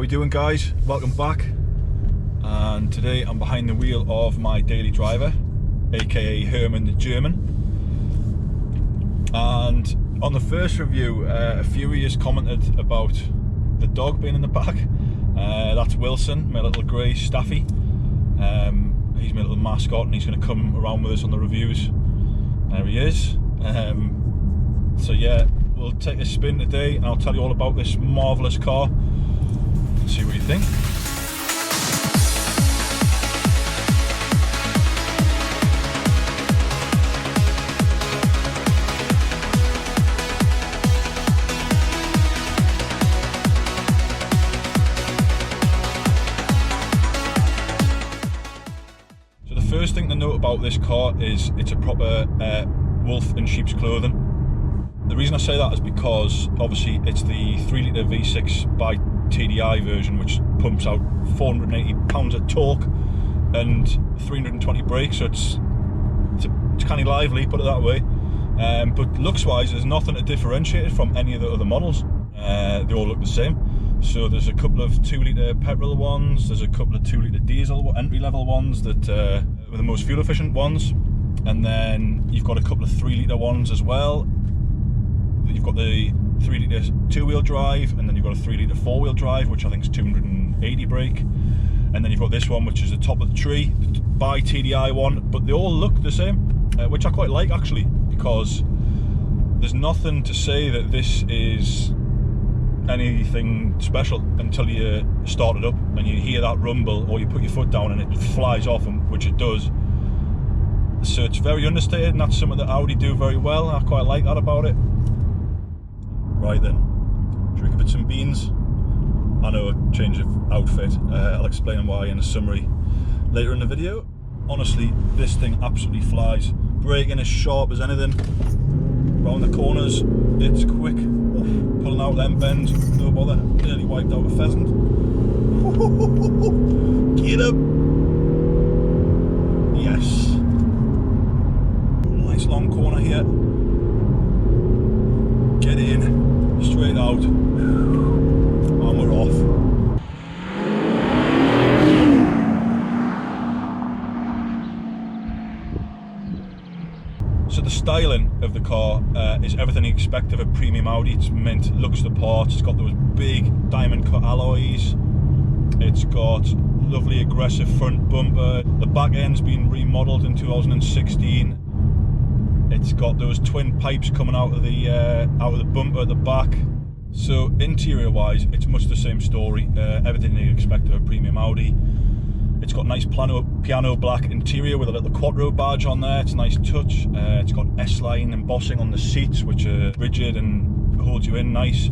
How we doing, guys? Welcome back. And today I'm behind the wheel of my daily driver, aka Herman the German. And on the first review, a few of you commented about the dog being in the back. That's Wilson, my little grey staffy. He's my little mascot, and he's going to come around with us on the reviews. There he is. So yeah, we'll take a spin today and I'll tell you all about this marvellous car and see what you think. So the first thing to note about this car is it's a proper wolf in sheep's clothing. The reason I say that is because obviously it's the 3-litre V6 BiTdi version, which pumps out 480 pounds of torque and 320 brake, so it's kind of lively, put it that way. But looks wise, there's nothing to differentiate it from any of the other models. They all look the same. So there's a couple of 2-litre petrol ones, there's a couple of 2-litre diesel entry-level ones that are the most fuel efficient ones, and then you've got a couple of 3-litre ones as well. You've got the 3-litre two-wheel drive, and then you've got a 3-litre four-wheel drive, which I think is 280 brake, and then you've got this one, which is the top of the tree, the BiTdi one. But they all look the same, which I quite like actually, because there's nothing to say that this is anything special until you start it up and you hear that rumble, or you put your foot down and it flies off, which it does. So it's very understated, and that's something that Audi do very well. I quite like that about it. Right then, should we give it some beans? I know a change of outfit. I'll explain why in a summary later in the video. Honestly, this thing absolutely flies. Braking as sharp as anything. Round the corners, it's quick. Oof, pulling out them bends, no bother. Nearly wiped out a pheasant. Get up! Yes. Nice long corner here. Get in, straight out, and we're off. So the styling of the car is everything you expect of a premium Audi. It's mint, looks the part. It's got those big diamond cut alloys. It's got lovely aggressive front bumper. The back end's been remodeled in 2016. It's got those twin pipes coming out of the bumper at the back. So interior wise, it's much the same story. Everything you expect of a premium Audi. It's got nice piano black interior with a little Quattro badge on there. It's a nice touch. It's got S-line embossing on the seats, which are rigid and holds you in nice.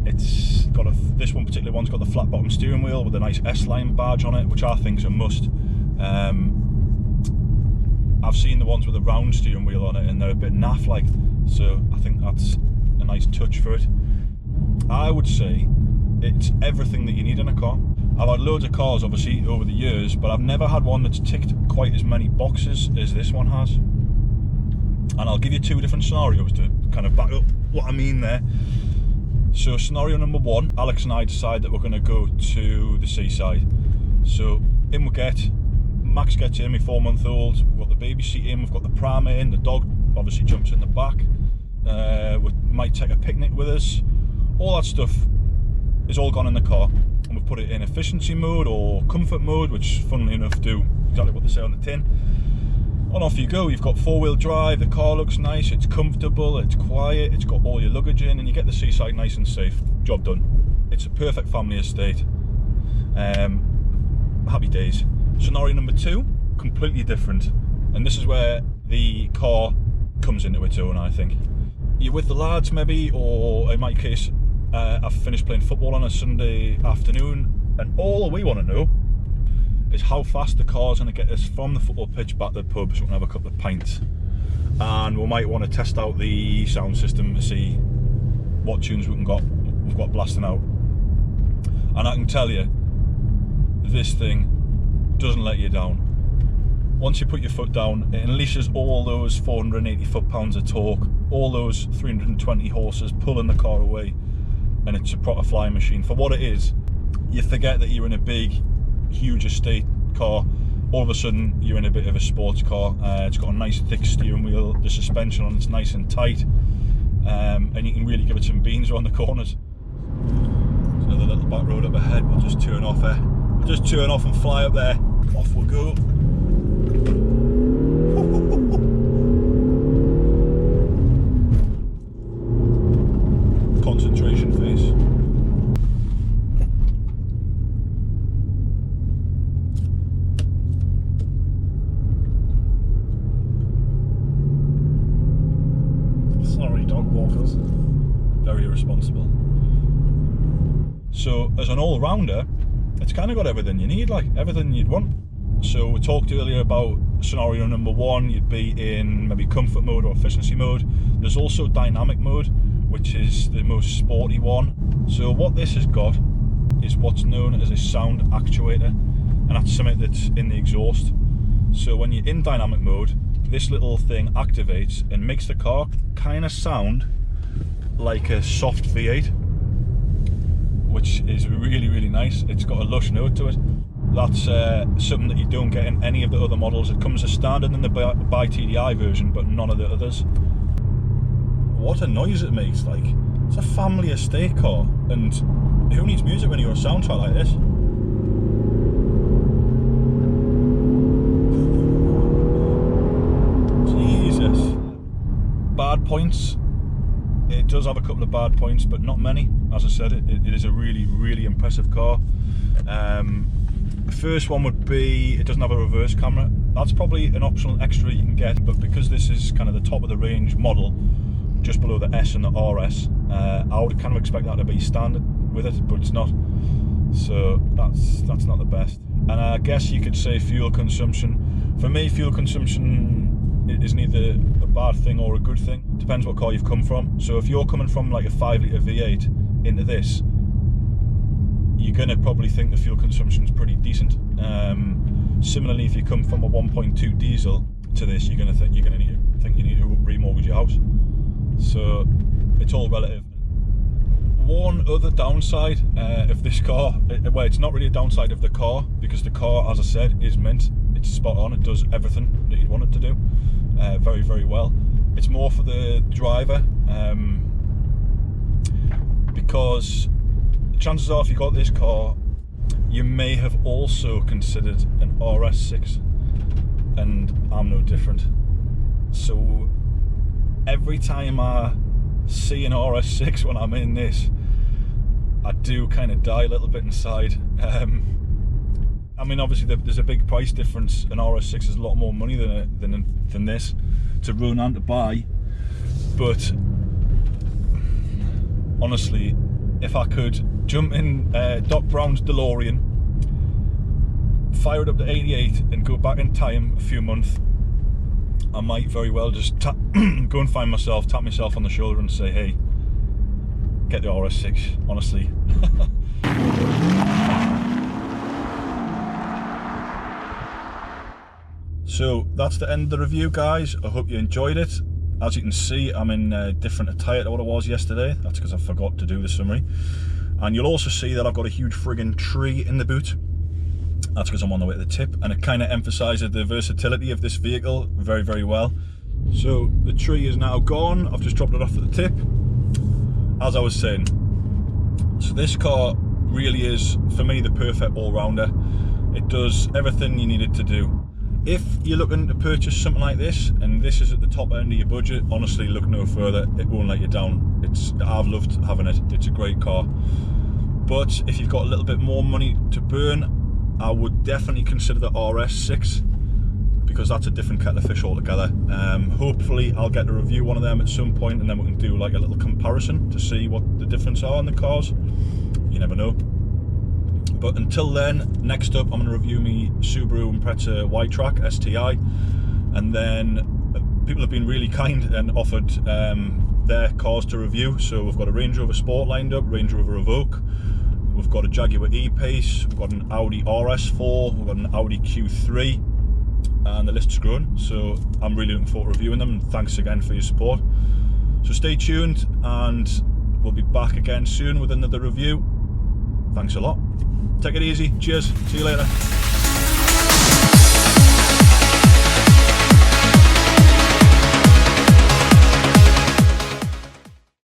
It's got this one particular one's got the flat bottom steering wheel with a nice S-line badge on it, which I think is a must. I've seen the ones with a round steering wheel on it and they're a bit naff like, so I think that's a nice touch for it. I would say it's everything that you need in a car. I've had loads of cars obviously over the years, but I've never had one that's ticked quite as many boxes as this one has. And I'll give you two different scenarios to kind of back up what I mean there. So scenario number one, Alex and I decide that we're going to go to the seaside. So in we get. Max gets in, my 4-month-old, we've got the baby seat in, we've got the pram in, the dog obviously jumps in the back, we might take a picnic with us. All that stuff is all gone in the car, and we've put it in efficiency mode or comfort mode, which funnily enough do exactly what they say on the tin. And off you go. You've got 4-wheel drive, the car looks nice, it's comfortable, it's quiet, it's got all your luggage in, and you get the seaside nice and safe. Job done. It's a perfect family estate. Happy days. Scenario number two, completely different, and this is where the car comes into its own. I think you're with the lads maybe, or in my case I've finished playing football on a Sunday afternoon, and all we want to know is how fast the car's going to get us from the football pitch back to the pub, so we can have a couple of pints, and we might want to test out the sound system to see what tunes we've got blasting out. And I can tell you, this thing doesn't let you down. Once you put your foot down, it unleashes all those 480 foot-pounds of torque, all those 320 horses pulling the car away. and it's a proper flying machine. For what it is, you forget that you're in a big, huge estate car. All of a sudden, you're in a bit of a sports car. It's got a nice thick steering wheel, the suspension on it's nice and tight, and you can really give it some beans around the corners. There's another little back road up ahead. We'll just turn off there. We'll just turn off and fly up there. Off we'll go. Concentration phase. Sorry, dog walkers. Very irresponsible. So, as an all-rounder, it's kind of got everything you need, like everything you'd want. So we talked earlier about scenario number one, you'd be in maybe comfort mode or efficiency mode. There's also dynamic mode, which is the most sporty one. So what this has got is what's known as a sound actuator, and that's something that's in the exhaust. So when you're in dynamic mode, this little thing activates and makes the car kind of sound like a soft V8, which is really, really nice. It's got a lush note to it. That's something that you don't get in any of the other models. It comes as standard in the BiTdi version, but none of the others. What a noise it makes! Like, it's a family estate car, and who needs music when you're on a soundtrack like this? Jesus. Bad points. It does have a couple of bad points, but not many. As I said, it is a really, really impressive car. The first one would be, it doesn't have a reverse camera. That's probably an optional extra you can get, but because this is kind of the top of the range model, just below the S and the RS, I would kind of expect that to be standard with it, but it's not. So that's not the best. And I guess you could say fuel consumption. For me, fuel consumption is neither a bad thing or a good thing. Depends what car you've come from. So if you're coming from like a 5-litre V8 into this, you're going to probably think the fuel consumption is pretty decent. Similarly, if you come from a 1.2 diesel to this, you're going to think you need to remortgage your house. So it's all relative. One other downside of this car, well, it's not really a downside of the car, because the car, as I said, is mint. It's spot on. It does everything that you'd want it to do, very, very well. It's more for the driver, because chances are if you got this car, you may have also considered an RS6, and I'm no different. So every time I see an RS6 when I'm in this, I do kind of die a little bit inside. I mean, obviously there's a big price difference. An RS6 is a lot more money than this to run and to buy, but honestly, if I could jump in Doc Brown's DeLorean, fire it up to 88 and go back in time a few months, I might very well just go and find myself, tap myself on the shoulder and say, hey, get the RS6, honestly. So that's the end of the review, guys. I hope you enjoyed it. As you can see, I'm in different attire to what I was yesterday. That's because I forgot to do the summary. And you'll also see that I've got a huge friggin' tree in the boot. That's because I'm on the way to the tip, and it kind of emphasises the versatility of this vehicle very, very well. So the tree is now gone. I've just dropped it off at the tip. As I was saying, so this car really is, for me, the perfect all-rounder. It does everything you need it to do. If you're looking to purchase something like this, and this is at the top end of your budget, honestly, look no further. It won't let you down. I've loved having it. It's a great car. But if you've got a little bit more money to burn, I would definitely consider the RS6, because that's a different kettle of fish altogether. Hopefully I'll get to review one of them at some point, and then we can do like a little comparison to see what the difference are in the cars. You never know. But until then, next up I'm going to review me Subaru Impreza STI, and then people have been really kind and offered their cars to review. So we've got a Range Rover Sport lined up, Range Rover Evoque, we've got a Jaguar E-Pace, we've got an Audi RS4, we've got an Audi Q3, and the list's growing. So I'm really looking forward to reviewing them, and thanks again for your support. So stay tuned, and We'll be back again soon with another review. Thanks a lot. Take it easy. Cheers. See you later.